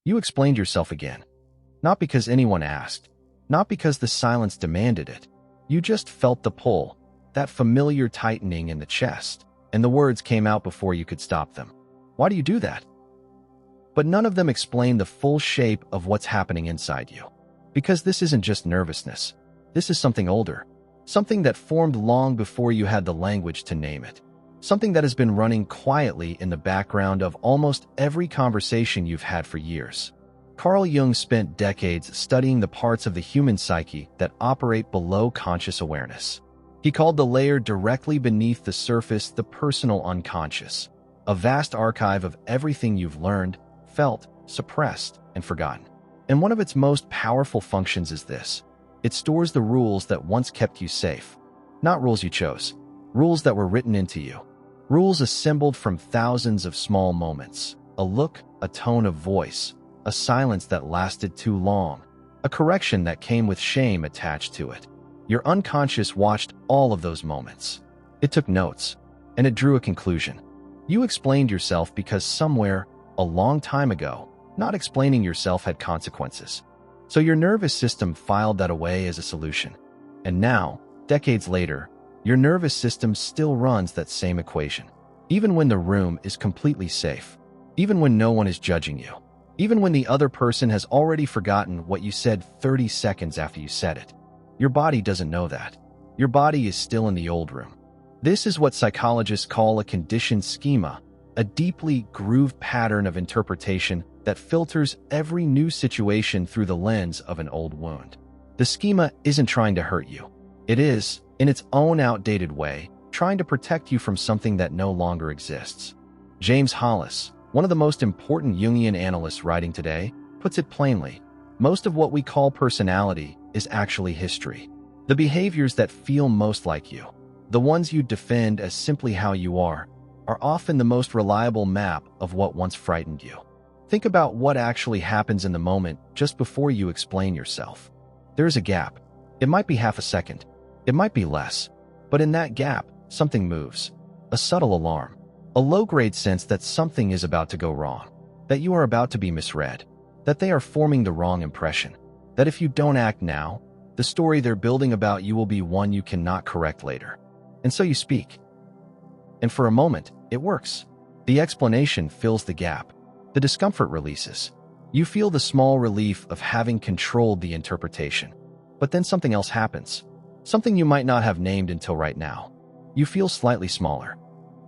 You explained yourself again. Not because anyone asked, not because the silence demanded it. You just felt the pull, that familiar tightening in the chest, and the words came out before you could stop them. Why do you do that? But none of them explain the full shape of what's happening inside you. Because this isn't just nervousness. This is something older. Something that formed long before you had the language to name it. Something that has been running quietly in the background of almost every conversation you've had for years. Carl Jung spent decades studying the parts of the human psyche that operate below conscious awareness. He called the layer directly beneath the surface the personal unconscious, a vast archive of everything you've learned, felt, suppressed, and forgotten. And one of its most powerful functions is this. It stores the rules that once kept you safe. Not rules you chose. Rules that were written into you. Rules assembled from thousands of small moments. A look, a tone of voice, a silence that lasted too long, a correction that came with shame attached to it. Your unconscious watched all of those moments. It took notes, and it drew a conclusion. You explained yourself because somewhere, a long time ago, not explaining yourself had consequences. So your nervous system filed that away as a solution. And now, decades later, your nervous system still runs that same equation. Even when the room is completely safe. Even when no one is judging you. Even when the other person has already forgotten what you said 30 seconds after you said it. Your body doesn't know that. Your body is still in the old room. This is what psychologists call a conditioned schema, a deeply grooved pattern of interpretation that filters every new situation through the lens of an old wound. The schema isn't trying to hurt you. It is, in its own outdated way, trying to protect you from something that no longer exists. James Hollis, one of the most important Jungian analysts writing today, puts it plainly. Most of what we call personality is actually history. The behaviors that feel most like you, the ones you defend as simply how you are often the most reliable map of what once frightened you. Think about what actually happens in the moment just before you explain yourself. There is a gap. It might be half a second. It might be less. But in that gap, something moves. A subtle alarm. A low-grade sense that something is about to go wrong. That you are about to be misread. That they are forming the wrong impression. That if you don't act now, the story they're building about you will be one you cannot correct later. And so you speak. And for a moment, it works. The explanation fills the gap. The discomfort releases. You feel the small relief of having controlled the interpretation. But then something else happens. Something you might not have named until right now. You feel slightly smaller.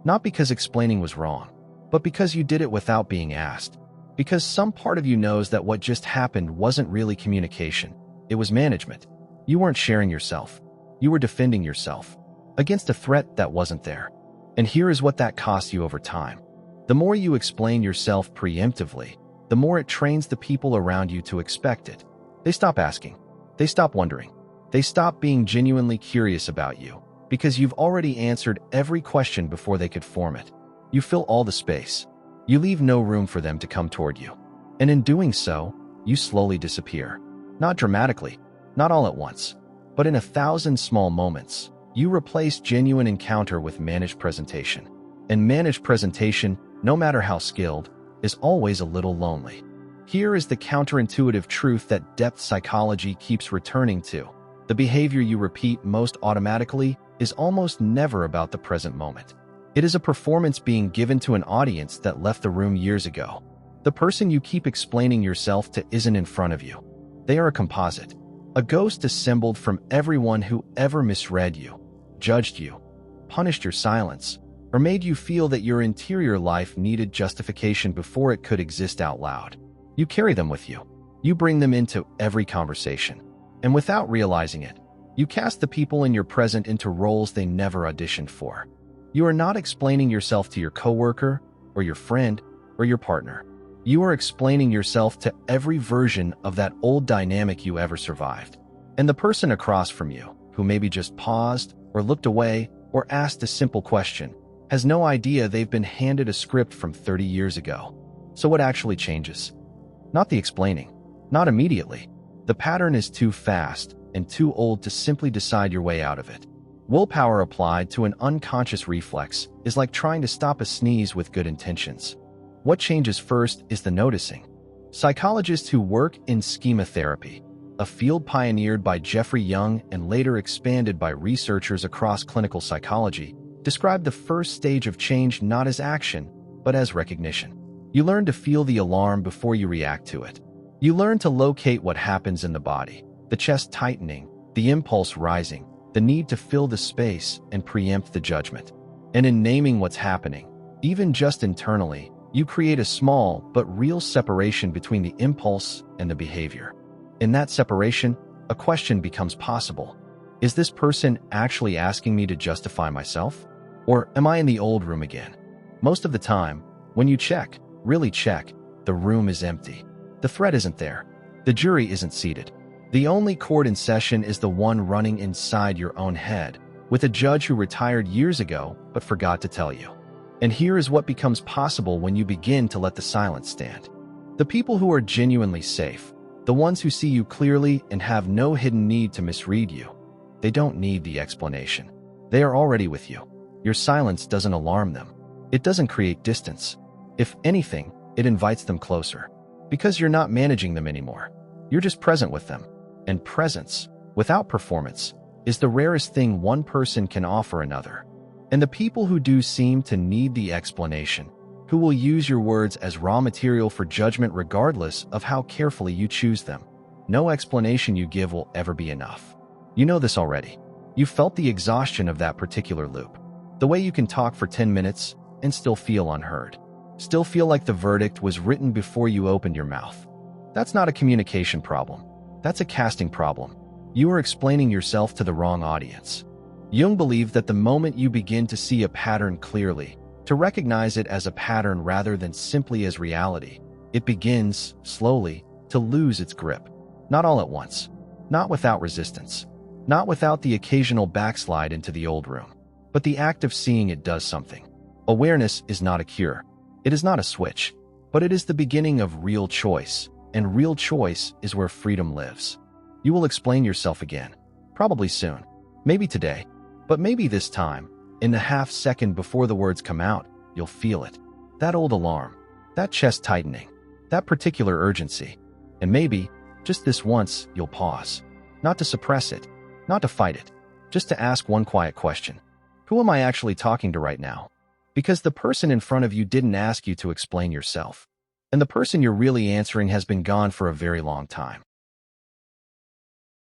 Not because explaining was wrong, but because you did it without being asked. Because some part of you knows that what just happened wasn't really communication. It was management. You weren't sharing yourself. You were defending yourself against a threat that wasn't there. And here is what that costs you over time. The more you explain yourself preemptively, the more it trains the people around you to expect it. They stop asking. They stop wondering. They stop being genuinely curious about you because you've already answered every question before they could form it. You fill all the space. You leave no room for them to come toward you. And in doing so, you slowly disappear. Not dramatically, not all at once, but in 1,000 small moments. You replace genuine encounter with managed presentation. And managed presentation, no matter how skilled, is always a little lonely. Here is the counterintuitive truth that depth psychology keeps returning to. The behavior you repeat most automatically is almost never about the present moment. It is a performance being given to an audience that left the room years ago. The person you keep explaining yourself to isn't in front of you. They are a composite, a ghost assembled from everyone who ever misread you, judged you, punished your silence, or made you feel that your interior life needed justification before it could exist out loud. You carry them with you. You bring them into every conversation. And without realizing it, you cast the people in your present into roles they never auditioned for. You are not explaining yourself to your coworker, or your friend, or your partner. You are explaining yourself to every version of that old dynamic you ever survived. And the person across from you, who maybe just paused, or looked away, or asked a simple question, has no idea they've been handed a script from 30 years ago. So what actually changes? Not the explaining. Not immediately. The pattern is too fast and too old to simply decide your way out of it. Willpower applied to an unconscious reflex is like trying to stop a sneeze with good intentions. What changes first is the noticing. Psychologists who work in schema therapy, a field pioneered by Carl Jung and later expanded by researchers across clinical psychology, describe the first stage of change not as action, but as recognition. You learn to feel the alarm before you react to it. You learn to locate what happens in the body, the chest tightening, the impulse rising, the need to fill the space and preempt the judgment. And in naming what's happening, even just internally, you create a small but real separation between the impulse and the behavior. In that separation, a question becomes possible. Is this person actually asking me to justify myself? Or am I in the old room again? Most of the time, when you check, really check, the room is empty. The threat isn't there. The jury isn't seated. The only court in session is the one running inside your own head, with a judge who retired years ago but forgot to tell you. And here is what becomes possible when you begin to let the silence stand. The people who are genuinely safe, the ones who see you clearly and have no hidden need to misread you, they don't need the explanation. They are already with you. Your silence doesn't alarm them. It doesn't create distance. If anything, it invites them closer. Because you're not managing them anymore. You're just present with them. And presence, without performance, is the rarest thing one person can offer another. And the people who do seem to need the explanation, who will use your words as raw material for judgment regardless of how carefully you choose them. No explanation you give will ever be enough. You know this already. You felt the exhaustion of that particular loop. The way you can talk for 10 minutes and still feel unheard. Still feel like the verdict was written before you opened your mouth. That's not a communication problem. That's a casting problem. You are explaining yourself to the wrong audience. Jung believed that the moment you begin to see a pattern clearly, to recognize it as a pattern rather than simply as reality, it begins, slowly, to lose its grip. Not all at once. Not without resistance. Not without the occasional backslide into the old room. But the act of seeing it does something. Awareness is not a cure. It is not a switch. But it is the beginning of real choice. And real choice is where freedom lives. You will explain yourself again. Probably soon. Maybe today. But maybe this time, in the half second before the words come out, you'll feel it. That old alarm. That chest tightening. That particular urgency. And maybe, just this once, you'll pause. Not to suppress it. Not to fight it. Just to ask one quiet question. Who am I actually talking to right now? Because the person in front of you didn't ask you to explain yourself. And the person you're really answering has been gone for a very long time.